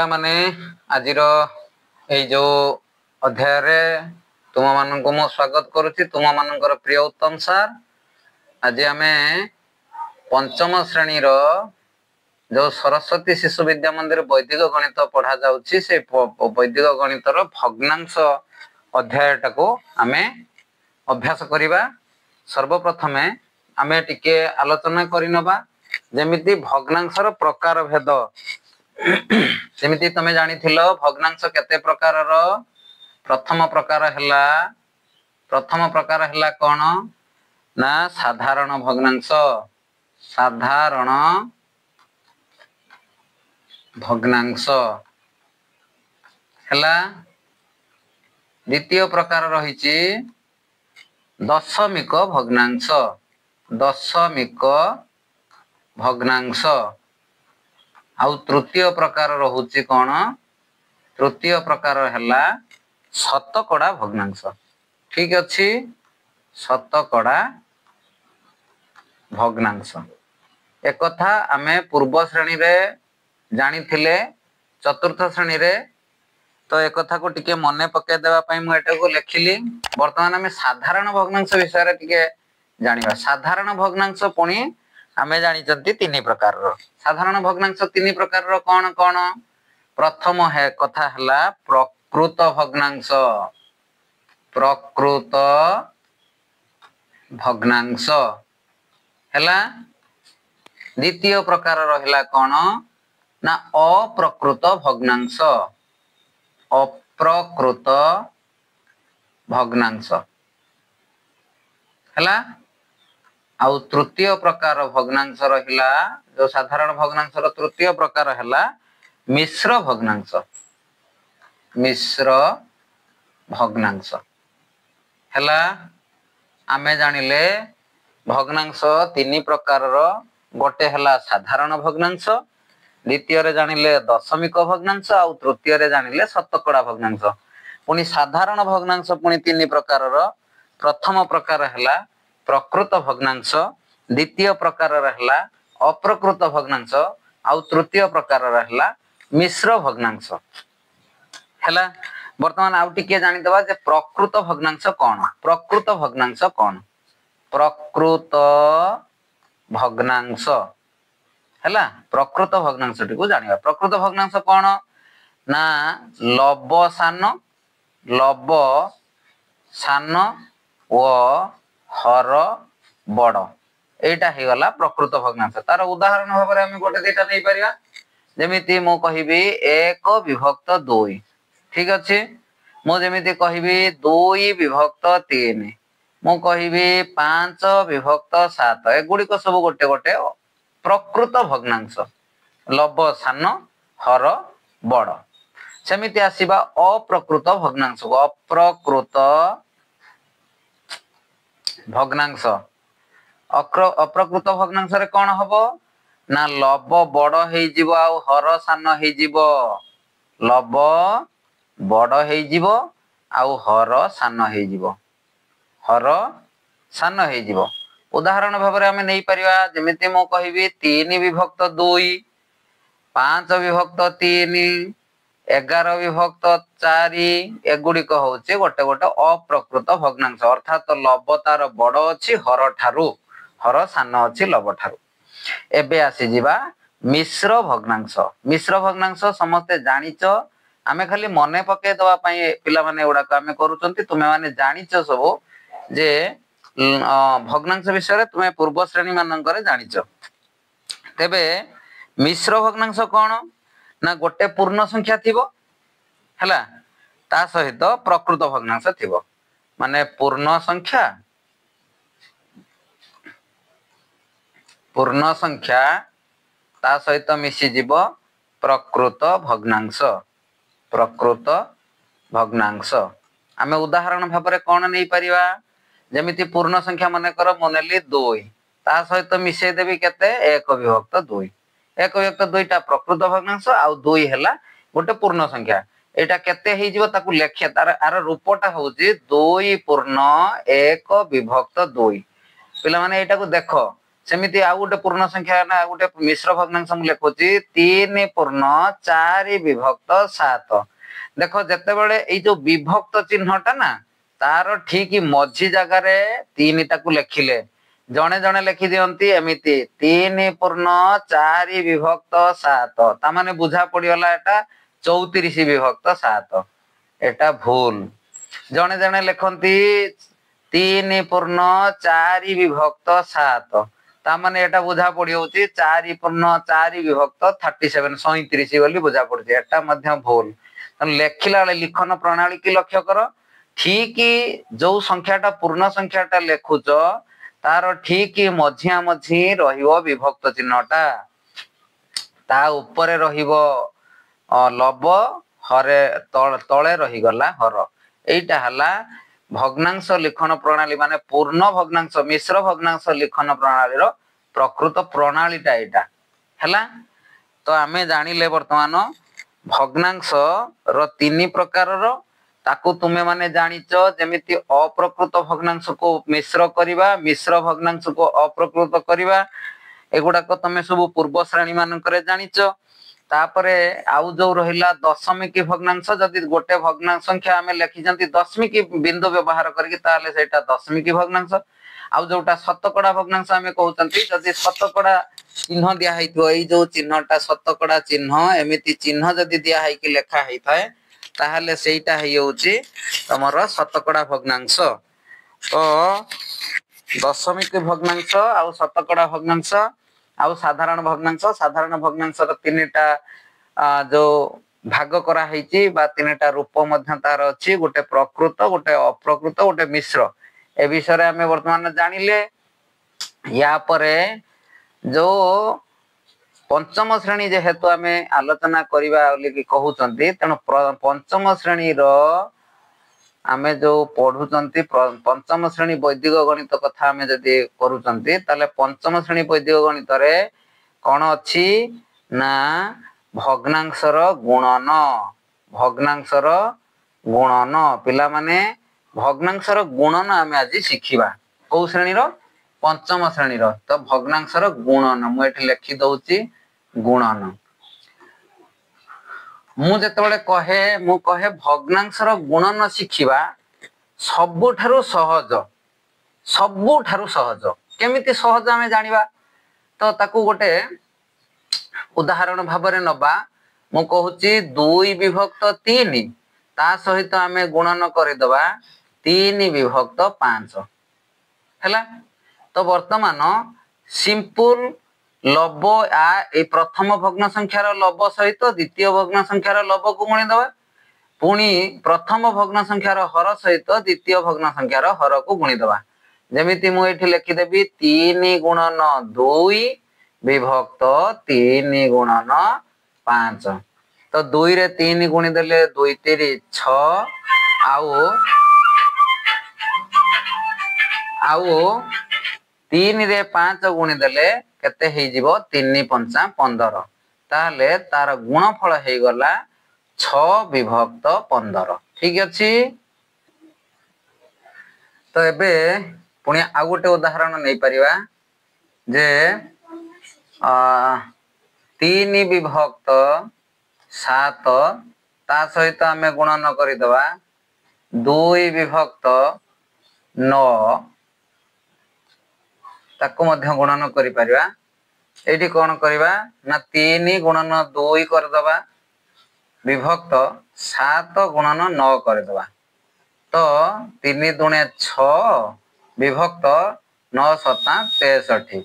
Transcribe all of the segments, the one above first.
पिला माने आजिर एई जो अध्याय रे तुम माननको मो स्वागत करूची। तुम मानकर प्रिय उत्तम सर आज आमे पंचम श्रेणी रो जो सरस्वती शिशु विद्या मंदिर वैदिक गणित पढ़ा जाउची से वैदिक गणित रो भग्नांश अध्याय टाको आमे अभ्यास करिबा। सर्वप्रथमे आमे टिके आलोचना करिनबा जेमिति भग्नांश रो प्रकार भेद। जेमिति तमे जानिथिलो भग्नांश केते प्रकार रो। प्रथम प्रकार हला कोन ना साधारण भग्नांश। साधारण भग्नांश हला। द्वितीय प्रकार रहिछि दशमिक भग्नांश। दशमिक भग्नांश आउ तृतीय प्रकार रहुछि कोन। तृतीय प्रकार हला शतकड़ा भग्नांश। ठीक अछि, शतकड़ा भग्नांश एक कथा आमे पूर्व श्रेणी रे जानिथिले। चतुर्थ श्रेणी रे तो एक कथा को टिके मने पके देबा पई मु एटा को लेखिली। वर्तमान आमे साधारण भग्नांश विषय रे टिके जानिबा। साधारण भग्नांश पुणी आमे जानिचंती तीन प्रकार रो। साधारण भग्नांश तीन प्रकार रो कोन कोन। प्रथम है कथा हला प्रकृत भग्नांश। प्रकृत भग्नांश हला। द्वितीय प्रकार रहिला कोन ना अप्रकृत भग्नांश। अप्रकृत भग्नांश हला। आउ तृतीय प्रकार भग्नांश रहिला जो साधारण भग्नांश रो तृतीय प्रकार हला मिश्र भग्नांश। मिश्र भग्नांश हला। आमे जानिले भग्नांश तीन प्रकार रो। गोटे हला साधारण भग्नांश, द्वितीय रे जानिले दशमिक भग्नांश आउ तृतीय रे जानिले शतकड़ा भग्नांश। पुनी साधारण भग्नांश पुनी तीन प्रकार रो। प्रथम प्रकार हला प्रकृत भग्नांश, द्वितीय प्रकार रहला अप्रकृत भग्नांश आउ तृतीय प्रकार रहला मिश्र भग्नांश हला। वर्तमान आउ टिके जानि दबा जे प्रकृत भग्नांश कोन। प्रकृत भग्नांश कोन। प्रकृत भग्नांश हला। प्रकृत भग्नांश टिको जानिबा। प्रकृत भग्नांश कोन ना लव सान ओ हर बड़ एटा हे गला प्रकृत भग्नांश। तार उदाहरण भाबरे हम गोटे देटा नै परिया। जेमिति मो कहिबी 1 विभक्त 2। ठीक अछि। मो जेमिति कहिबी 2 विभक्त 3। मो कहिबी 5 विभक्त 7। ए गुडी को सब गोटे गोटे प्रकृत भग्नांश। लव सान हर बड़। सेमिति आसीबा अप्रकृत भग्नांश। अप्रकृत भग्नांश। अप्रकृत भग्नांश रे कोन हबो ना लव बड़ हेइ जिवो आउ हर सान हेइ जिवो। लव बड़ हेइ जिवो आउ हर सान हेइ जिवो। हर सान हेइ जिवो। उदाहरण भाबरे हमें नै परिवा। जेमिति मो कहिबी 3 विभक्त 2, 5 विभक्त 3, 11 विभक्त 4। एगुडी को होचे गोटे गोटे अप्रकृत भग्नांश। अर्थात लव तार बड़ अछि हर ठारू, हर सान अछि लव ठारू। एबे आसी जिबा मिश्र भग्नांश। मिश्र भग्नांश समस्त जानिच। आमे खाली मने पके दवा पई पिला माने उडा आमे करूचंती। तुमे माने जानिच सब जे भग्नांश विषय रे तुमे पूर्व श्रेणी मानन करे जानिच। तेबे मिश्र भग्नांश कोन ना गोटे पूर्ण संख्या थिबो हला। ता सहित प्रकृत भग्नांश थिबो। माने पूर्ण संख्या ता सहित मिसी जीव प्रकृत भग्नांश। प्रकृत भग्नांश आमे उदाहरण भाबरे कोन नै परिवा। जेमिति पूर्ण संख्या माने कर मोनेली 2 ता सहित मिसे देबी केते 1 विभक्त 2। 1 विभक्त 2 टा प्रकृत भग्नांश आउ 2 हैला गोटे पूर्ण संख्या। एटा केते हेइ जिवो ताकू लेख्या। तार आर रूपटा होउची 2 पूर्ण 1 विभक्त 2। पिला माने एटा को देखो सेमिति आउ गोटे पूर्ण संख्या ना गोटे मिश्र भग्नांश मु लिखुची 3 पूर्ण 4 विभक्त 7 देखो जेते बेले ए जो विभक्त चिन्हटा ना तार ठीक मझी जगह 3 टाकू लिखिले जणे जणे लिखि दियंती एमिति 3 पूर्ण 4 विभक्त 7 ता माने बुझा पड़िगला एटा 34 विभक्त 7 एटा भूल जणे जणे लिखंती 3 पूर्ण 4 विभक्त 7 ता माने एटा बुझा पड़ी होची 4 पूर्ण 4 विभक्त 37 37 बोली बुझा पड़ची एटा मध्य भूल लेखिला लिखन प्रणाली की लक्ष्य कर ठीक जो संख्याटा पूर्ण संख्याटा लेखुच तार ठीक मझिया मझी रहिबो विभक्त चिन्हटा ता ऊपर रहिबो लब हरे तले रही गला हर एटा हला भग्नांश लिखन प्रणाली माने पूर्ण भग्नांश मिश्र भग्नांश लिखन प्रणाली रो प्रकृत प्रणालीटा एटा हला तो आमे जानिले वर्तमान भग्नांश रो 3 प्रकार रो ताकू तुमे माने जानिचो जेमिति अप्रकृत भग्नांश को मिश्र करिबा मिश्र भग्नांश को अप्रकृत करिबा एगुडा को तमे सब पूर्व श्रेणी मान करे जानिचो तापरे आउ जो रहिला दशमिक भग्नांश जदि गोटे भग्नांश संख्या आमे लिखिजंती दशमिक बिंदु व्यवहार करके ताले सेटा दशमिक भग्नांश आउ जोटा शतकड़ा भग्नांश आमे कहउचंती जदि शतकड़ा चिन्ह दिया हैतो एई जो चिन्हटा शतकड़ा चिन्ह एमिति चिन्ह जदि दिया है कि लेखा हैथाय ताहले सेटा हेउची तमर शतकड़ा भग्नांश तो दशमिक भग्नांश आउ शतकड़ा भग्नांश आउ साधारण भग्नांश र तीनटा जो भाग करा हैची बा तीनटा रूप मध्य तार अछि गोटे प्रकृत गोटे अप्रकृत गोटे मिश्र ए विषय रे हमें वर्तमान जानिले या परे जो पंचम श्रेणी जेहेतु आमे आलोचना करिबा बोली कहउचंती तेनु पंचम श्रेणी रो आमे जो पढुचंती पंचम श्रेणी वैदिक गणित कथा आमे जदि करूचंती ताले पंचम श्रेणी वैदिक गणित रे कोन अछि ना भग्नांशर गुणन पिला माने भग्नांशर गुणन आमे आज शिखिबा को श्रेणी रो पंचम श्रेणी रो तो भग्नांशर गुणन मु एठी लिखि दउची गुणन मु जेतेबेले मु कहे भग्नांशर गुणन शिखिबा सबुठारु सहज केमिति सहज आमे जानिबा तो ताकू गोटे उदाहरण भाबरे नबा मु कहूची 2 विभक्त 3 ता सहित आमे गुणन करि दबा 3 विभक्त 5 हैला तो वर्तमान सिंपल लब ए प्रथम भग्न संख्यार लब सहित द्वितीय भग्न संख्यार लब को गुणी दबा पुणी प्रथम भग्न संख्यार हर सहित द्वितीय भग्न संख्यार हर को गुणी दबा जेमिति मु एठी लिखि देबी 3 गुणन 2 विभक्त 3 गुणन 5 तो 2 रे 3 गुणी देले 2 3 6 आउ 3 रे 5 गुणी देले केते हे जीवो 3 5 15 ताले तार गुणफल हे गला 6 विभक्त 15 ठीक अछि तो एबे पुणी आ गोटे उदाहरण नै परिबा जे 3 विभक्त 7 ता सहित आमे गुणन करि दबा 2 विभक्त 9 ताको मध्य गुणन करि परिबा एठी कोन करिबा ना 3 गुणन 2 कर दबा विभक्त 7 गुणन 9 कर दबा तो 3 दुणे 6 विभक्त 9 7 63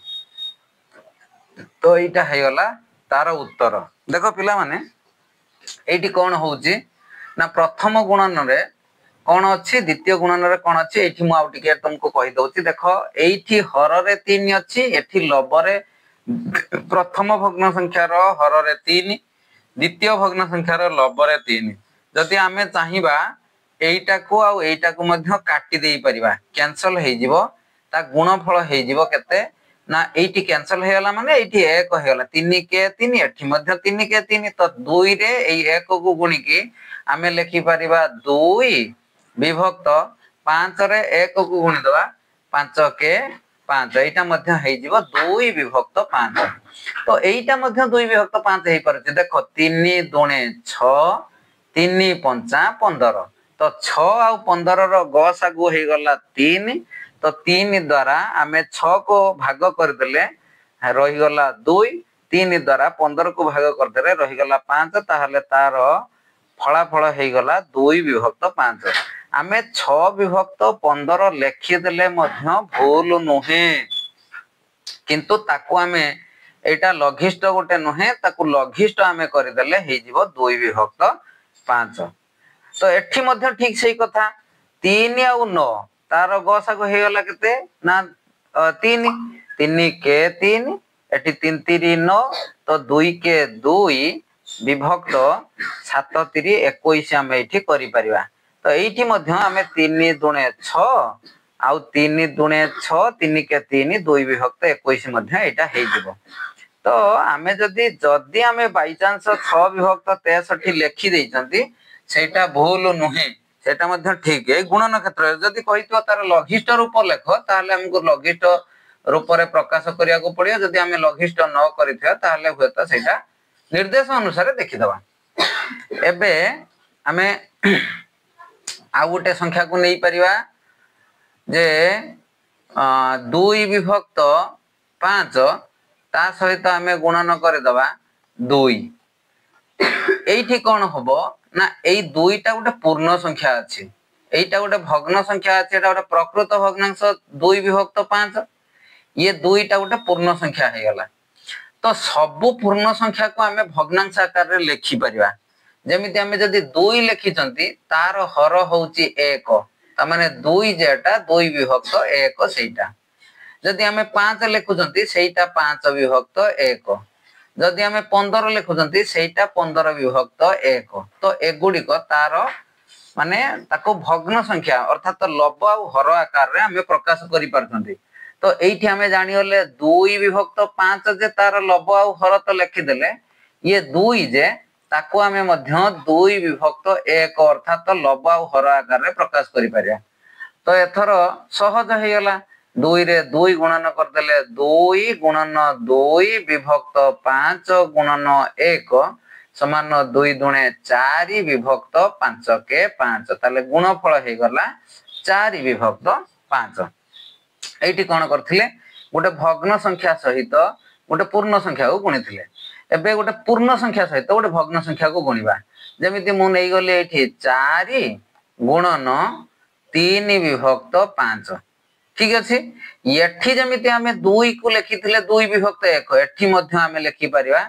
तो एटा हे गला तार उत्तर देखो पिला माने एठी कोन होउची ना प्रथम गुणन रे कोन अछि द्वितीय गुणन रे कोन अछि एठी मु आउ टिके तुमको कहि दउची देखो एठी हर रे 3 अछि एठी लब रे प्रथम भग्न संख्या रो हर रे 3 द्वितीय भग्न संख्या रो लब रे 3 जदि आमे चाहिबा एइटा को आउ एइटा को मध्य काटी देई परिबा कैंसल हे जिवो ता गुणफल हे जिवो केते ना एइटी कैंसल हे गला माने एइटी 1 हे गला 3 के 3 एठी मध्य 3 के 3 तो 2 रे एई 1 को गुणी की आमे लिखि परिबा 2 विभक्त 5 रे 1 को गुणी दबा 5 के 5 एटा मध्य हे जीवो 2 विभक्त 5 तो एटा मध्य 2 विभक्त 5 हे परछ देखो 3 दुणे 6 3 पंचा 15 तो 6 आ 15 रो गसागु हे गला 3 तो 3 द्वारा आमे 6 को भाग कर देले रही गला 2 3 द्वारा 15 को भाग कर देले रही गला 5 ताहले तार फलाफल हे गला 2 विभक्त 5 आमे 6 विभक्त 15 लेखि देले मध्य भूल नुहे किंतु ताकू आमे एटा लघिष्ठ गोटे नुहे ताकू लघिष्ठ आमे कर देले हे जीवो 2 विभक्त 5 तो एठी मध्य ठीक सही कथा 3 आ 9 तार गसागु हे गला केते ना 3 3 के 3 एठी 3 3 9 तो 2 के 2 विभक्त 7 3 21 आमे एठी करि परिबा तो एठी मध्य आमे 3 दुणे 6 आउ 3 दुणे 6 3 के 3 2 विभक्त 21 मध्य एटा हे जिवो तो आमे जदी आमे बाय चांस 6 विभक्त 63 लेखि देइचंती सेटा भूल नुहे सेटा मध्य ठीक है गुणन क्षेत्र जदी कहितो तार लघिष्ठ रूप लेख ताहले हमको लघिष्ठ रूप रे प्रकाश करिया को पड़ियो जदी आमे लघिष्ठ न करिथिया ताहले होता सेटा निर्देश अनुसार देखि दबा एबे आमे आ गोटे संख्या को नहीं परिवा जे 2 विभक्त 5 ता सहित आमे गुणन करे दबा 2 एठी कोन होबो ना एई 2 टा गोटे पूर्ण संख्या अछि एटा गोटे भग्न संख्या अछि एटा गोटे प्रकृत भग्नांश 2 विभक्त 5 ये 2 टा गोटे पूर्ण संख्या हे गला तो सब पूर्ण संख्या को आमे भग्नांश आकार रे लेखि परिवा जेमिति आमे जदी 2 लेखिचंती तार हर होउची 1 त माने 2 जेटा 2 विभक्त 1 सेटा जदी आमे 5 लेखुचंती सेटा 5 विभक्त 1 जदी आमे 15 लेखुचंती सेटा 15 विभक्त 1 तो एगुडी को तार माने ताको भग्न संख्या अर्थात लव आ हर आकार रे आमे प्रकाश करि परथंती तो एठी आमे जानि होले 2 विभक्त 5 जे तार लव आ हर तो लेखि देले ये 2 जे ताको आमे मध्य 2 विभक्त 1 अर्थात लव आ हर आकार रे प्रकाश करि परिया तो एथर सहज हे गेला 2 रे 2 गुणन कर देले 2 गुणन 2 विभक्त 5 गुणन 1 समान 2 दुणे 4 विभक्त 5 के 5 ताले गुणफल हे गला 4 विभक्त 5 एठी कोन करथिले गोटे भग्न संख्या सहित गोटे पूर्ण संख्या को गुणिथिले एबे गोटे पूर्ण संख्या सहित गोटे भग्न संख्या को गुणिबा जेमिति मु नै गले एठी 4 गुणन 3 विभक्त 5 ठीक अछि एठी जेमिति हमें 2 को लेखिथिले 2 विभक्त 1 एठी मध्य हमें लेखि परिबा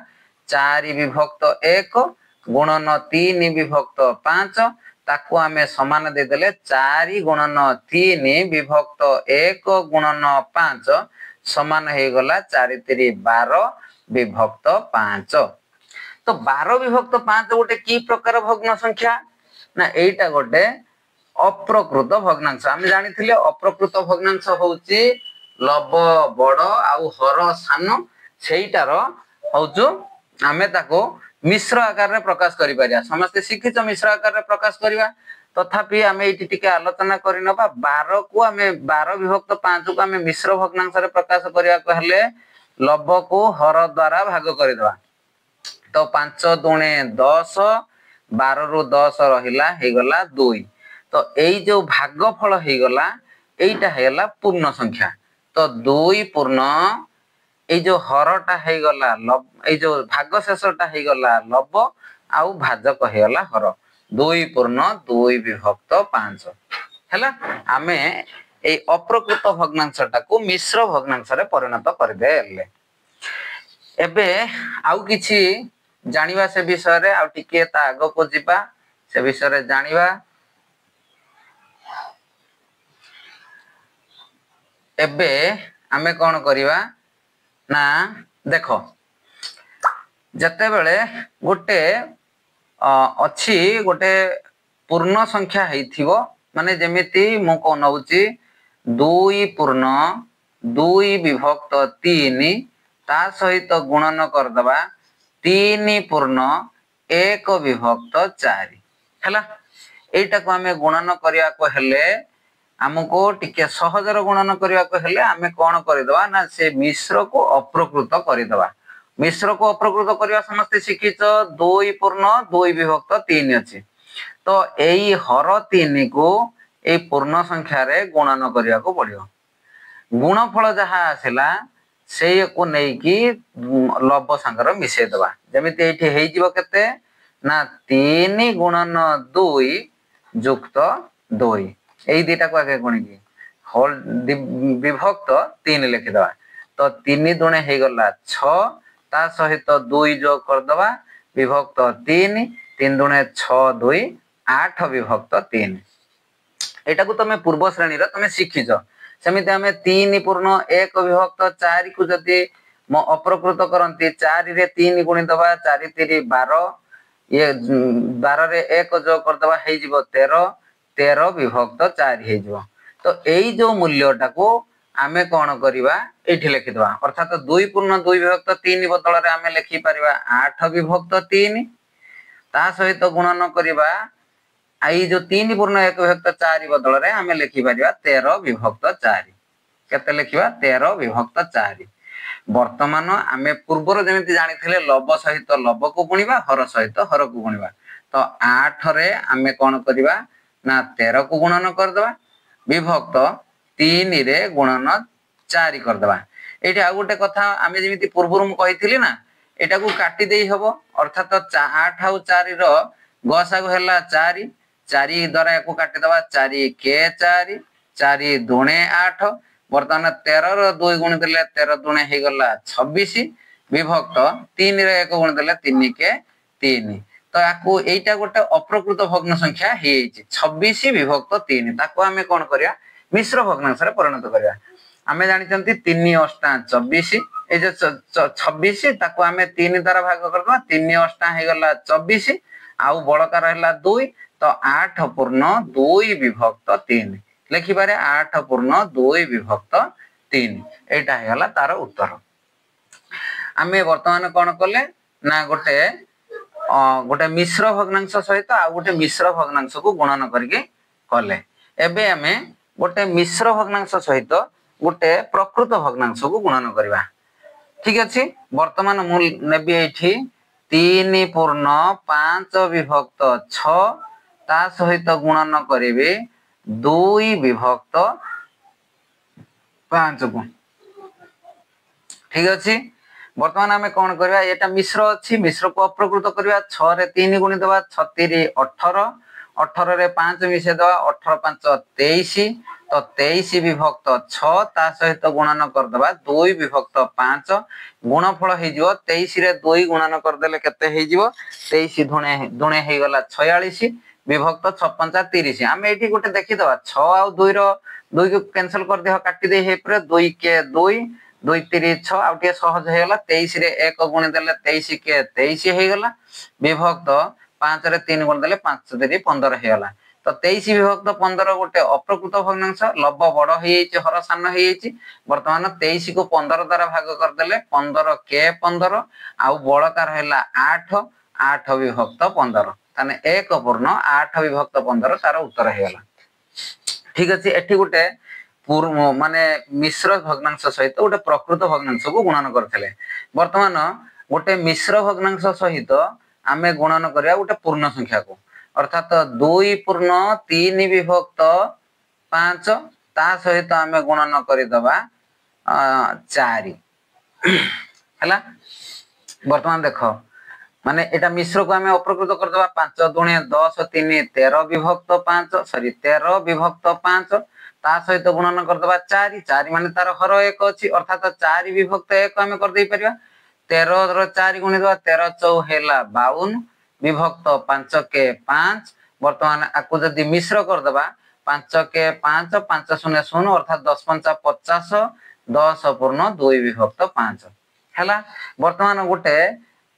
4 विभक्त 1 गुणन 3 विभक्त 5 ताको हमें समान दे देले 4 गुणन 3 विभक्त 1 गुणन 5 समान हे गला 4 3 12 विभक्त 5 तो 12 विभक्त 5 गोटे की प्रकार भग्न संख्या ना एटा गोटे अप्रकृत भग्नांश आमे जानिथिले अप्रकृत भग्नांश होउची लव बड़ आउ हर सान सेइटार होउचो आमे ताको मिश्र आकार रे प्रकाश करि परिया समस्त शिक्षित मिश्र आकार रे प्रकाश करिवा तथापि आमे एटी टिके आलोचना करिनबा 12 को आमे 12 विभक्त 5 को आमे मिश्र भग्नांश रे प्रकाश करिया कहले लव को हर द्वारा भाग करिदवा तो 5 दुणे 10 12 रु 10 रहिला हे गला 2 तो एई जो भागफल हे गला एइटा हे गला पूर्ण संख्या तो 2 पूर्ण एई जो हरटा हे गला लव एई जो भाग शेषटा हे गला लव आउ भाजक हे गला हर 2 पूर्ण 2 विभक्त 5 हैला आमे एई अप्रकृत भग्नांशटा को मिश्र भग्नांश रे परिणत कर देले एबे आउ किछि जानिबा से विषय रे आउ टिके ता आगो को जिबा से विषय रे जानिबा एबे आमे कोन करिवा ना देखो जते बेले गोटे अछि गोटे पूर्ण संख्या हेथिवो माने जेमिति मु कोन होउची 2 पूर्ण 2 विभक्त 3 ता सहित गुणन कर दबा 3 पूर्ण 1 विभक्त 4 हैला एटा को हमें गुणन करिया को हेले आमको टिके सहजर गुणन करने को हेले आमे कौन करदवा ना से मिश्र को अप्रकृत करदवा। मिश्र को अप्रकृत करवा समस्ते शिखिच 2 पूर्ण 2 विभक्त 3 अच्छी तो यही हर 3 को ए पूर्ण संख्या रे गुणन करने को पड़ो। गुणफल जहाँ आसला से को नेकी लव सांगर मिसेदवा जमीती ये हो केते ना 3 गुणन 2 युक्त 2 यही दीटा को आगे गुणिकी होल विभक्त 3 लिखिदवा तो 3 दुणे हो गला 6 ता सहित 2 जोग करदवा विभक्त 3 3 दुणे 6 2 8 विभक्त 3 एटा को तमे पूर्व श्रेणी रे तमे शिखिज सेमिते हमें 3 पूर्ण 1 विभक्त 4 को जदि अप्रकृत करंती 4 रे 3 गुणी दबा 4 3 12 ये 12 रे 1 जोग कर दबा हे जीवो 13 13 विभक्त 4 हे जीवो तो एई जो मूल्यटा को आमे कोन करिवा एठी लिखि दबा अर्थात 2 पूर्ण 2 विभक्त 3 बदल रे आमे लिखि परिबा 8 विभक्त 3 ता सहित गुणन करिबा आई जो 3 पूर्ण 1 विभक्त 4 बदल रे आमे लिखि परिबा 13 विभक्त 4 केते लिखिबा 13 विभक्त 4 वर्तमान आमे पूर्वर जेमिति जानिथिले लव सहित लव को गुणिबा हर सहित हर को गुणिबा तो 8 रे आमे कोन करिबा ना 13 को गुणन कर दबा विभक्त 3 रे गुणन 4 कर दबा एठी आ गोटे कथा आमे जेमिति पूर्वर मु कहिथिली ना एटा को काटी देई हबो अर्थात 8 आउ 4 रो गसा को हेला 4 4 द्वारा एको काटी दबा 4 के 4 4 दुणे 8 वर्तमान 13 रो 2 गुण देले 13 दुणे हे गला 26 विभक्त 3 रे 1 गुण देले 3 के 3 तो याकू एटा गोटे अप्रकृत भग्न संख्या हे छि 26 विभक्त 3 ताको हमें कोन करिया मिश्र भग्नांश रे परिणत करिया हमें जानि चंती 3 अष्टा 24 ए जे 26 ताको हमें 3 द्वारा भाग करबा 3 अष्टा हे गला 24 आउ बळका रहला 2 तो 8 पूर्ण 2 विभक्त 3 लिखि पारे 8 पूर्ण 2 विभक्त 3 एटा हे गला तार उत्तर। आमे वर्तमान कोन करले ना गोटे गोटे मिश्र भग्नांश सहित आ गोटे मिश्र भग्नांश को गुणन करके कले एबे आमे गोटे मिश्र भग्नांश सहित गोटे प्रकृत भग्नांश को गुणन करबा ठीक अछि। वर्तमान मु नेबी एठी 3 पूर्ण 5 विभक्त 6 ता सहित गुणन करिवे 2 विभक्त 5 को ठीक अछि। वर्तमान हमें कौन करबा एटा मिश्र अछि मिश्र को अप्रकृत करबा 6 रे 3 गुणी दबा 36 18 18 रे 5 मिसे दबा 18 5 23 तो 23 विभक्त 6 ता सहित गुणन कर दबा 2 विभक्त 5 गुणफल हे जिवो 23 रे 2 गुणन कर देले केते हे जिवो 23 दुणे दुणे हे गला 46 विभक्त 56 30 हमें एठी गोटे देखि दबा 6 आ 2 रो 2 को कैंसिल कर दे काटी दे हे पर 2 के 2 2 3 6 आ टे सहज हे गला 23 रे 1 गुण देले 23 के 23 हे गला विभक्त 5 रे 3 गुण देले 5 3 15 हे गला तो 23 विभक्त 15 गोटे अप्रकृत भग्नांश लव बड़ हे छि हर सान हे छि वर्तमान 23 को 15 द्वारा भाग कर देले 15 के 15 आ बळका रहला 8 8 विभक्त 15 ताने 1 पूर्ण 8 विभक्त 15 तार उत्तर हे गला ठीक अछि। एठी गोटे पूर्व माने मिश्र भग्नांश सहित गोटे प्रकृत भग्नांश को गुणन करथिले वर्तमान गोटे मिश्र भग्नांश सहित आमे गुणन करिया गोटे पूर्ण संख्या को अर्थात 2 पूर्ण 3 विभक्त 5 ता सहित आमे गुणन करि दबा 4 हला। वर्तमान देखो माने एटा मिश्र को आमे अप्रकृत कर दबा 5 दुणे 10 3 13 विभक्त 5 सॉरी 13 विभक्त 5 ता सहित गुणन कर दबा 4 4 माने तार हर 1 अछि अर्थात 4 विभक्त 1 आमे कर दे परिबा 13 रो 4 गुणी दबा 13 4 हेला 52 विभक्त 5 के 5 वर्तमान आकु जदी मिश्र कर दबा 5 के 5 5 0 0 अर्थात 10 5 50 10 पूर्ण 2 विभक्त 5 हैला। वर्तमान गोटे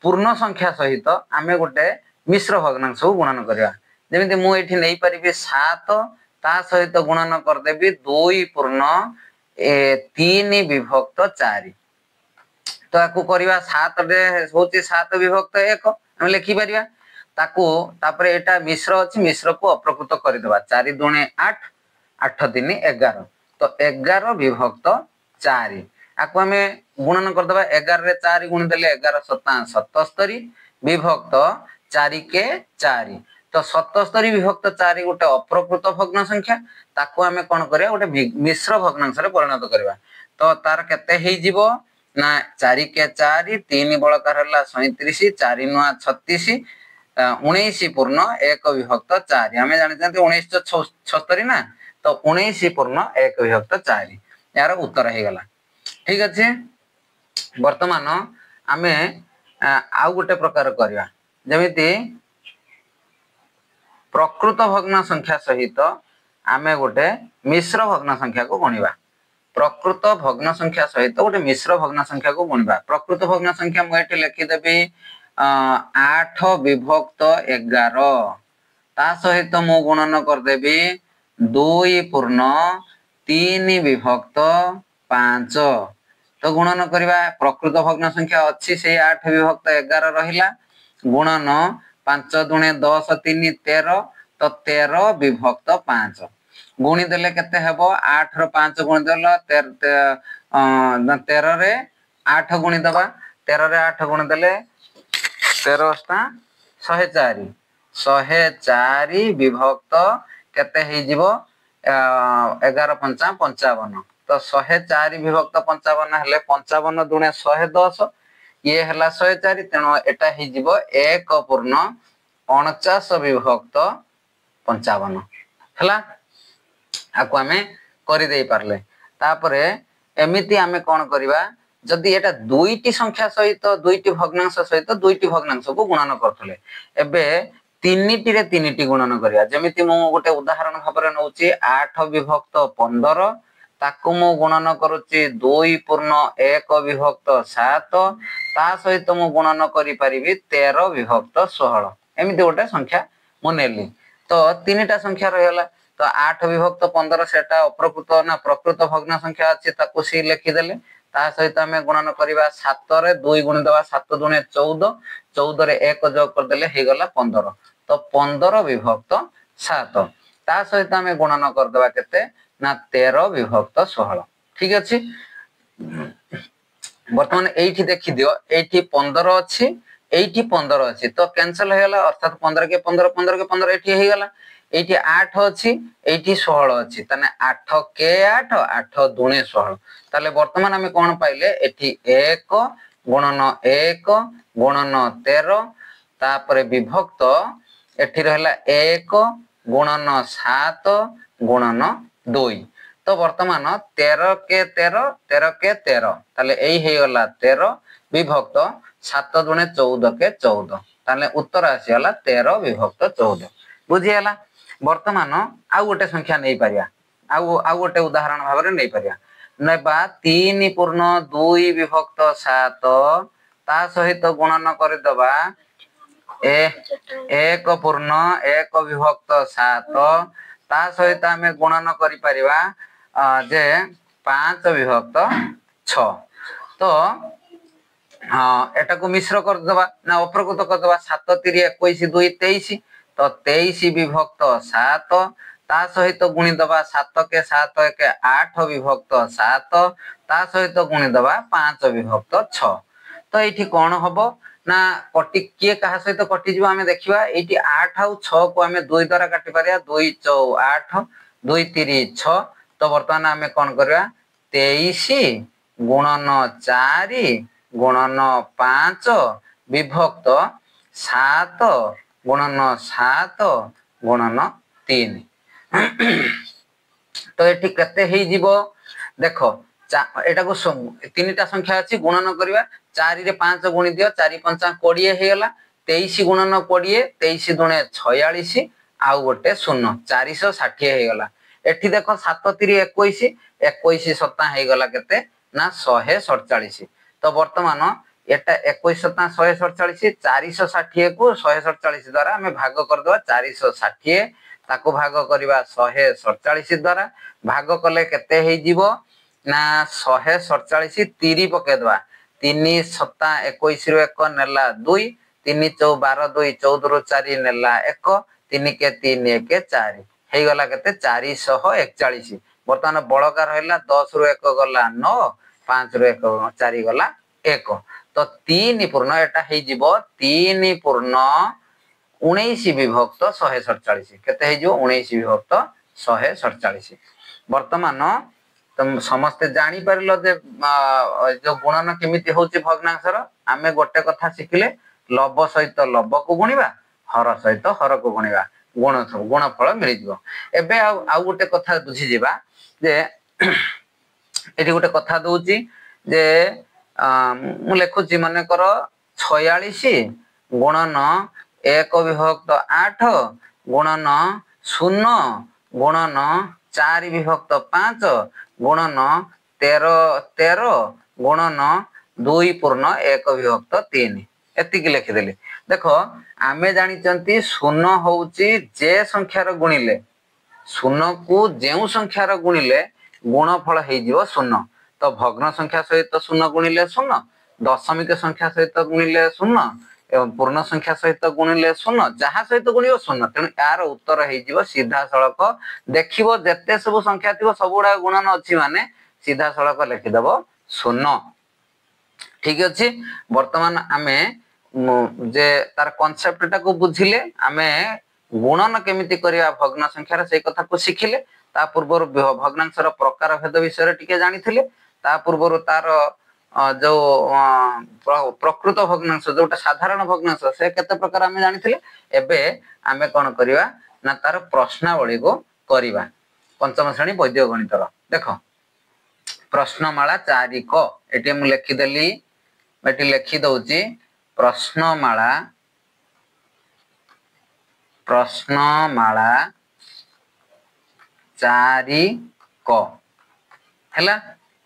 पूर्ण संख्या सहित आमे गोटे मिश्र भग्नांश को गुणन करिया जेमिति मु एठी नै परिबे 7 ता सहित गुणन कर देबी 2 पूर्ण 3 विभक्त 4 तो आकु करिवा 7 रे होची 7 विभक्त 1 हम लिखि परिबा ताकू तापरे एटा मिश्र अछि मिश्र को अप्रकृत करि देबा 4 दुणे 8 8 3 11 तो 11 विभक्त 4 आपको आमे गुणन कर देबा 11 रे 4 गुण देले 11 7 77 विभक्त 4 के 4 तो 77 विभक्त 4 गोटे अप्रकृत भग्न संख्या ताको आमे कोन करिया गोटे मिश्र भग्नांश रे परिणत करबा तो तार केते हेई जीवो ना 4 के 4 3 बळकार हला 37 4 9 36 19 पूर्ण 1 विभक्त 4 हमें जानि जंते 1976 ना तो 19 पूर्ण 1 विभक्त 4 यार उत्तर हे गला ठीक अछि वर्तमान आमे आउ गोटे प्रकार करबा जेमिति प्रकृत भग्न संख्या सहित आमे गोटे मिश्र भग्न संख्या को गणिबा प्रकृत भग्न संख्या सहित गोटे मिश्र भग्न संख्या को गणिबा प्रकृत भग्न संख्या मु एठी लिखि देबी 8 विभक्त 11 ता सहित मु गुणन कर देबी 2 पूर्ण 3 विभक्त 5 तो गुणन करबा प्रकृत भग्न संख्या अछि से 8 विभक्त 11 रहिला गुणन 5 दुणे 10 3 13 तो 13 विभक्त 5 गुणी देले केते हेबो 8 रो 5 गुणी देला 13 रे 8 गुणी दबा 13 रे 8 गुणी देले 13 टा 104 104 विभक्त केते हे जीवो 11 5 55 तो 104 विभक्त 55 हेले 55 दुणे 110 ये हला 104 तेनो एटा हे जीवो 1 पूर्ण 49 विभक्त 55 हला आको आमे करि देई पारले तापरे एमिति आमे कोन करिबा जदि एटा दुईटी संख्या सहित दुईटी भग्नांश सहित दुईटी भग्नांश को गुणन करथले एबे तीनिटी रे तीनिटी गुणन करिया जेमिति मु गोटे उदाहरण भाबरे नउची 8 विभक्त 15 ताकु मु गुणन करूची 2 पूर्ण 1 विभक्त 7 ता सहित मु गुणन करि परिबी 13 विभक्त 16 एमिति गोटे संख्या मु नेली तो तीनिटा संख्या रहला तो 8 विभक्त 15 सेटा अप्रकृत ना प्रकृत भग्न संख्या अछि ताकु सी लिखि देले ता सहित हमें गुणन करबा 7 रे 2 गुण देबा 7 दुने 14 14 रे 1 जोग कर देले हे गला 15 तो 15 विभक्त 7 ता सहित हमें गुणन कर देबा केते ना 13 विभक्त 16 ठीक अछि वर्तमान एठी देखि दियो एठी 15 अछि एठी 15 अछि तो कैंसिल हे गला अर्थात 15 के 15 15 के 15 एठी हे गला एठी 8 अछि एठी 16 अछि तने 8 के 8 8 दुने 16 ताले वर्तमान हमें कोन पाइले एठी 1 गुणन 1 गुणन 13 तापरे विभक्त एठी रहला 1 गुणन 7 गुणन 2 तो वर्तमान 13 के 13 13 के 13 ताले एई हे गला 13 विभक्त 7 दुने 14 के 14 ताले उत्तर आसी गला 13 विभक्त 14 बुझी हला वर्तमान आउ गोटे संख्या नै परिया आउ गोटे उदाहरण भाबरे नै परिया नेबा 3 पूर्ण 2 विभक्त 7 ता सहित गुणन कर दबा 1 पूर्ण 1 विभक्त 7 ता सहित हमें गुणन करि परिबा जे 5 विभक्त 6 तो एटा को मिश्र कर दबा ना अप्रकृत कर दबा 7 3 21 2 23 तो 23 विभक्त 7 ता सहित गुणी दबा 7 के 7 1 8 विभक्त 7 ता सहित गुणी दबा 5 विभक्त 6 तो एठी कोन हबो ना कटि के कहा सहित कटि जीवा हमें देखिबा एठी 8 और 6 को हमें 2 द्वारा काटि पारिया 2 4 8 2 3 6 तो वर्तमान हमें कोन करबा 23 गुणन 4 गुणन 5 विभक्त 7 गुणन 7 गुणन 3 तो एठी कते हे जीवो देखो एटा को तीनटा संख्या अछि गुणन करबा 4 रे 5 गुणी दियो 4 5 20 हे गला 23 गुणन 20 23 दुणे 46 आ गोटे 0 460 हे गला एठी देखो 7 3 21 21 7 हे गला केते ना 147 तो वर्तमान एटा 21 7 147 460 को 147 द्वारा हमें भाग कर देबा 460 ताको भाग करबा 147 द्वारा भाग कले केते हे जीवो ना 147 3 पके दबा 3 7 21 रो 1 नेला 2 3 4 12 2 14 रो 4 नेला 1 3 के 3 1 4 ହେଇगला केते 441 बर्तमान बड़का रहला 10 रु 1 गला 9 5 रु 1 4 गला 1 तो 3 पूर्ण एटा हे जीवो 3 पूर्ण 19 विभक्त 147 केते हे जो 19 विभक्त 147 वर्तमान तुम समस्त जानी परलो जे जो गुणन केमिति होची भग्नांशर आमे गोटे कथा शिखिले लब सहित लब को गुणिबा हर सहित हर को गुणिबा गुणफल मिल जिवो एबे आ गोटे कथा बुझी जिबा जे एठी गोटे कथा दउची जे मु लेखुची माने कर 46 गुणन 1 विभक्त 8 गुणन 0 गुणन 4 विभक्त 5 गुणन 13 गुणन 2 पूर्ण 1 विभक्त 3 एतिक लिखिदेली देखो आमे जानिचंती 0 होउची जे संख्यार गुणिले 0 को जेउ संख्यार गुणिले गुणफल हे जीवो 0 तो भग्न संख्या सहित 0 गुणिले 0 दशमिक संख्या सहित गुणिले 0 एवं पूर्ण संख्या सहित गुणिले 0 जहा सहित गुणियो 0 तेनु यार उत्तर हे जीवो सीधा सड़क देखिबो जत्ते सब संख्या थिबो सबुडा गुणन अछि माने सीधा सड़क लिखि देबो 0 ठीक अछि वर्तमान आमे जे तार कांसेप्ट टा को बुझिले आमे गुणन केमिति करिया भग्न संख्यार से कथा को सिखिले ता पूर्व भग्नांशर प्रकार भेद विषय टिके जानिथिले ता पूर्व तार जो प्रकृत भग्नांश जोटा साधारण भग्नांश से केते प्रकार आमे जानिथिले एबे आमे कोन करिवा ना तार प्रश्नावली को करिवा पंचम श्रेणी वैद्य गणितर देखो प्रश्नमाला 4 क एटी हम लिखि देली एटी लिखि दउची प्रश्नमाला 4 क हैला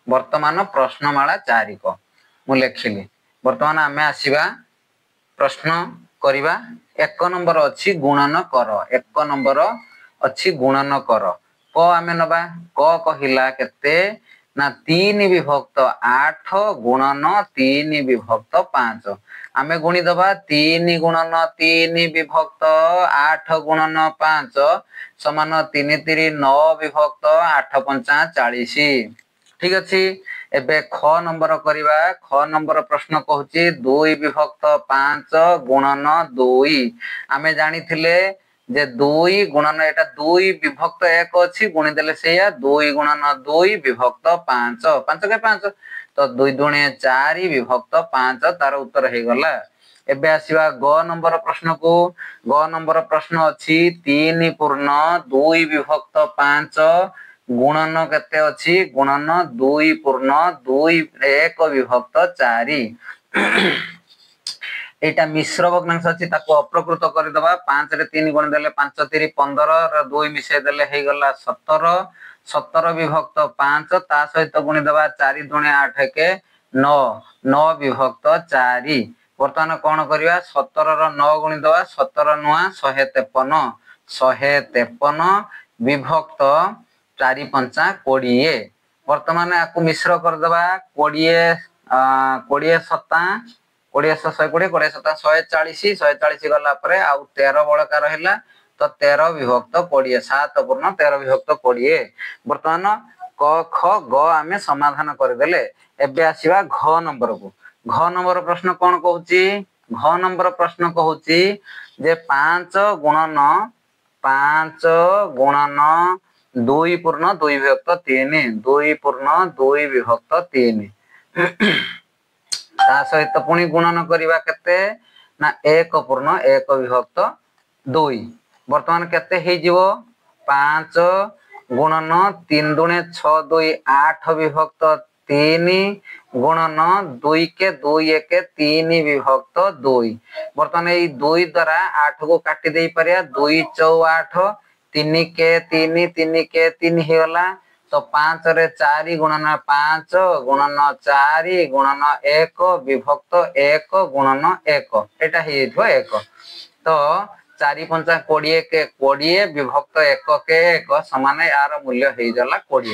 वर्तमान प्रश्नमाला 4 क मु लिखिली वर्तमान आमे आसीबा प्रश्न करिवा 1 नंबर अछि गुणन कर 1 नंबर अछि गुणन कर क आमे नबा क कहिला केते ना 3 विभक्त 8 गुणन 3 विभक्त 5 आमे गुणी दबा 3 गुणन 3 विभक्त 8 गुणन 5 समान 3 3 9 विभक्त 8 5 40 ठीक अछि एबे ख नंबर करिवा ख नंबर प्रश्न कहूची 2 विभक्त 5 गुणन 2 आमे जानि थिले जे 2 गुणन एटा 2 विभक्त 1 अछि गुणी देले सेया 2 गुणन 2 विभक्त 5 5 के 5 तो 2 दुणे 4 विभक्त 5 तार उत्तर हे गला एबे आसीबा ग नंबर प्रश्न को ग नंबर प्रश्न अछि 3 पूर्ण 2 विभक्त 5 गुणन केते अछि गुणन 2 पूर्ण 2 1 विभक्त 4 एटा मिश्र भग्नांश अछि ताको अप्रकृत करि दबा 5 रे 3 गुण देले 5 3 15 रे 2 मिसे देले हे गला 17 17 विभक्त 5 ता सहित गुणी दबा 4 दुणे 8 के 9 9 विभक्त 4 वर्तमान कोन करिवा 17 रो 9 गुणी दबा 17 नुआ 153 153 विभक्त 4 5 20 वर्तमान आकु मिश्र कर दबा 20 20 7 20 120 20 7 140 140 गला परे आ 13 बळका रहला तो 13 विभक्त 20 7 पूर्ण 13 विभक्त 20 वर्तमान क ख ग आमे समाधान कर देले एबे आसीबा घ नंबर को घ नंबर प्रश्न कोन कहूची घ नंबर प्रश्न कहूची जे 5 गुणन 2 पूर्ण 2 विभक्त 3 2 पूर्ण 2 विभक्त 3 ता सहित पुणी गुणन करिवा केते ना 1 पूर्ण 1 विभक्त 2 वर्तमान केते हे जीवो 5 गुणन 3 दुणे 6 2 8 विभक्त 3 गुणन 2 के 2 1 3 विभक्त 2 वर्तमान ए 2 द्वारा 8 को काटी देई परिया 2 4 8 3 के 3 3 के 3 हे गला तो 5 रे 4 गुणन 5 गुणन 4 गुणन 1 विभक्त 1 गुणन 1 एटा हे थो 1 तो 4 5 20 के 20 विभक्त 1 के 1 समान यार मूल्य हे जला 20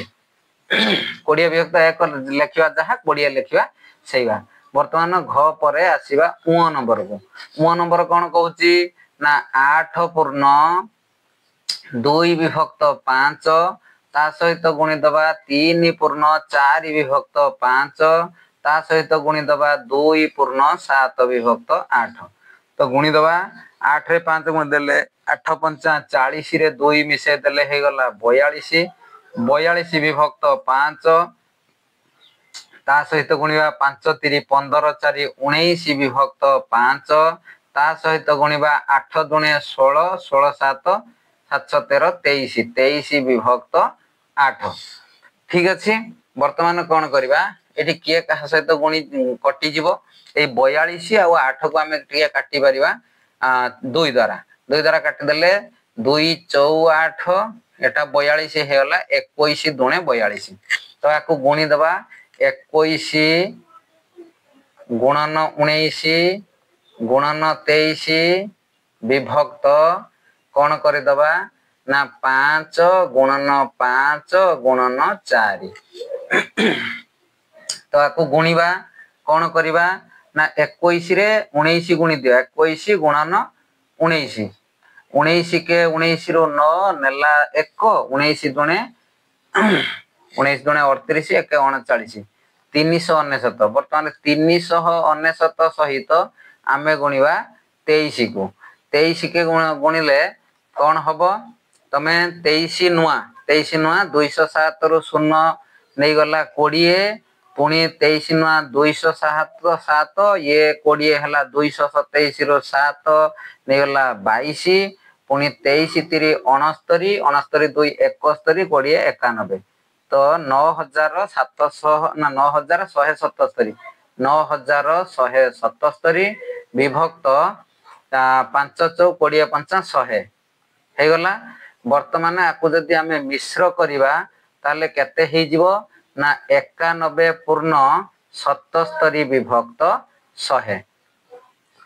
20 विभक्त 1 लेखिवा जहा 20 लेखिवा सेवा वर्तमान घ परे आसीबा उ नंबर को उ नंबर कोन कहूची ना 8 पूर्ण 2 ବିଭକ୍ତ 5 ତା ସହିତ ଗୁଣିଦବା 3 ପୂର୍ଣ୍ଣ 4 ବିଭକ୍ତ 5 ତା ସହିତ ଗୁଣିଦବା 2 ପୂର୍ଣ୍ଣ 7 ବିଭକ୍ତ 8 ତ ଗୁଣିଦବା 8 ରେ 5 ଗୁଣିଦେଲେ 8 5 40 ରେ 2 ମିଶେଇ ଦେଲେ ହେଇଗଲା 42 42 ବିଭକ୍ତ 5 ତା ସହିତ ଗୁଣିବା 5 3 15 4 19 ବିଭକ୍ତ 5 ତା ସହିତ ଗୁଣିବା 8 ଦୁणे 16 16 7 7 13 23 23 ବିଭକ୍ତ 8 ठीक अच्छे वर्तमान कौन करवा ये किए क्या सहित गुणी कटिज ये 42 आउ 8 को आम काटी पार 2 द्वारा काटिदेले 2 4 8 एटा 42 होगा 21 दुणे 42 तो आपको गुणी दबा 21 गुणन 19 गुणन 23 विभक्त कौन करदबा ना 5 गुणन 5 गुणन 4 तो आपको गुणिबा कौन करवा ना 21 रे 19 गुणी दियो 21 गुणन 19 19 के 19 रो 9 नेला 1 19 दुणे 19 दुणे 38 1 39 399 वर्तमान 399 सहित आमे गुणिबा 23 को 23 के गुणिले कौन हम तमे 23 नुआ 207 रु 0 नहीं गला 20 पुणी 23 नुआ 207 ये 20 है 227 रु 7 नहीं गला 22 पुणी 23 3 69 69 2 71 20 91 तो 9700 ना 9177 9177 विभक्त 5 4 20 5 100 हेगला वर्तमान आपको जदि आमे मिश्र करिबा ताले केते हे जिवो ना 91 पूर्ण 77 विभक्त 100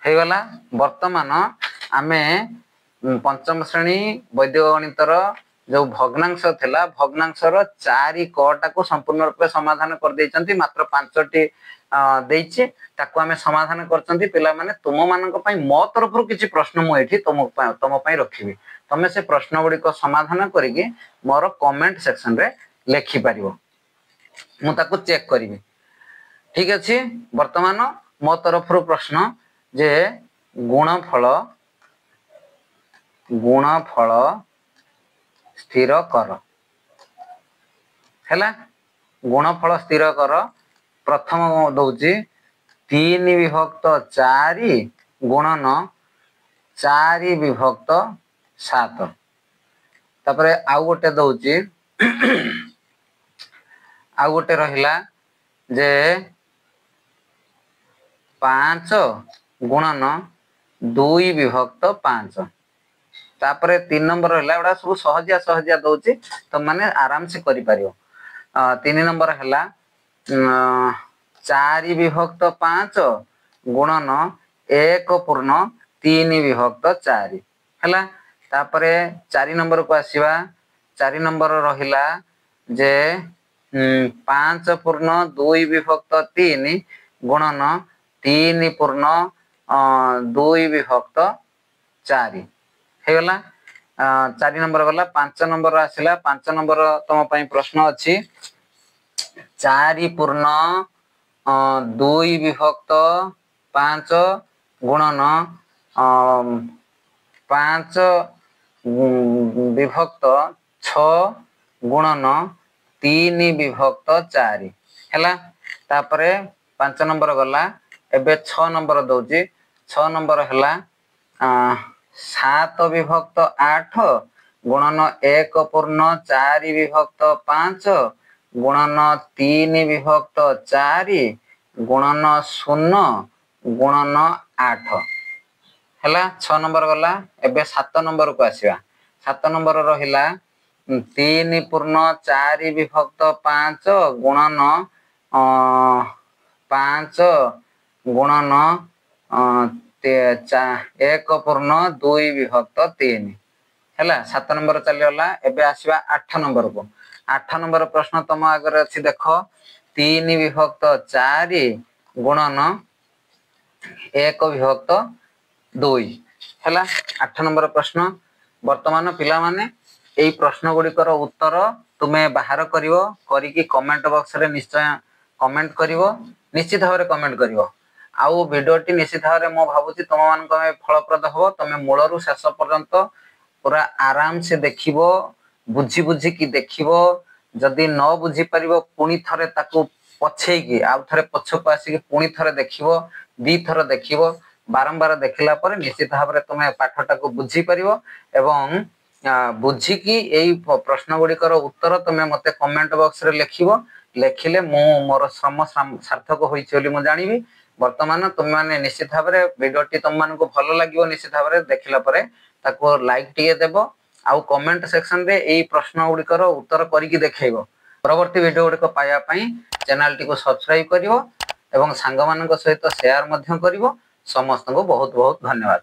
हेगला वर्तमान आमे पंचम श्रेणी वैदिक गणितर जो भग्नांश थिला भग्नांशर 4 कटा को संपूर्ण रूप समाधान कर देइचंती मात्र 5टी देइछि ताको आमे समाधान करचंती पिला माने तुम मानक पई मो तरफ रु किछि प्रश्न मु एठी तुम पई रखिबी तमे से प्रश्न गुडी को समाधान करिके मोर कमेंट सेक्शन रे लेखि पारिबो मु ताको चेक करिबी ठीक अछि वर्तमान मो तरफ रु प्रश्न जे गुणफल स्थिर कर हैला गुणफल स्थिर कर प्रथम दउची 3 विभक्त 4 गुणन 4 विभक्त 7 तापरे आउ गोटे दउची आउ गोटे रहिला जे 5 गुणन 2 विभक्त 5 तापरे 3 नंबर रहला एडा सब सहजिया दउची तो माने आराम से करि पारियो 3 नंबर हैला 4 विभक्त 5 गुणन 1 पूर्ण 3 विभक्त 4 हैला तापरे 4 नंबर को आसीबा 4 नंबर रहिला जे 5 पूर्ण 2 विभक्त 3 गुणन 3 पूर्ण 2 विभक्त 4 हेगला 4 नंबर गला 5 नंबर आसिला 5 नंबर तम पई प्रश्न अछि 4 पूर्ण 2 विभक्त 5 गुणन 5 विभक्त 6 गुणन 3 विभक्त 4 हैला तापरे 5 नंबर गला एबे 6 नंबर दउची 6 नंबर हैला 7 विभक्त 8 गुणन 1 पूर्ण 4 विभक्त 5 गुणन 3 विभक्त 4 गुणन 0 गुणन 8 हैला 6 नंबर गला एबे 7 नंबर को आसीबा 7 नंबर रहिला 3 पूर्ण 4 विभक्त 5 गुणन 5 गुणन 1 पूर्ण 2 विभक्त 3 हैला 7 नंबर चली गला एबे आसीबा 8 नंबर को 8 नंबर प्रश्न तम आगर अछि देखो 3 विभक्त 4 गुणन 1 विभक्त 2 हैला 8 नंबर प्रश्न वर्तमान पिला माने एई प्रश्न गुड़िकर उत्तर तुमे बाहर करिवो करिकी कमेंट बॉक्स रे निश्चय कमेंट करिवो निश्चित भाव में कमेंट करिवो आउ भिडियोटी निश्चित भाव में मो भाबुची तुम मान को फलप्रद हो तुम मूलरू शेष पर्यंत पूरा आराम से देखिवो बुझी बुझी की देखिवो जदि न बुझी परिवो पुणी थरे ताकू पछेकी आउ थरे पछको आसी पुणी थरे देखिवो दी थर देखिवो बारंबार देखिला पर निश्चित भाव में तुम पाठटा को बुझी परिवो एवं बुझी की एई प्रश्न गुड़िकर उत्तर तुम मते कमेंट बॉक्स रे लिखिवो लेखिले मु मोर श्रम सार्थक होइछि बोली मु जानिबी वर्तमान तुम माने निश्चित भाव में वीडियोटी तुम मान को भल लागिवो निश्चित भाव में देखिला परे ताको लाइक टिए देबो आउ कमेंट सेक्शन रे एई प्रश्न गुड़िकर उत्तर करिकी देखैबो परवर्ती वीडियो गुड़िक पाया पई चैनल टी को सब्सक्राइब करिवो एवं सांग मानक सहित शेयर मध्य करिवो समस्त को बहुत बहुत धन्यवाद।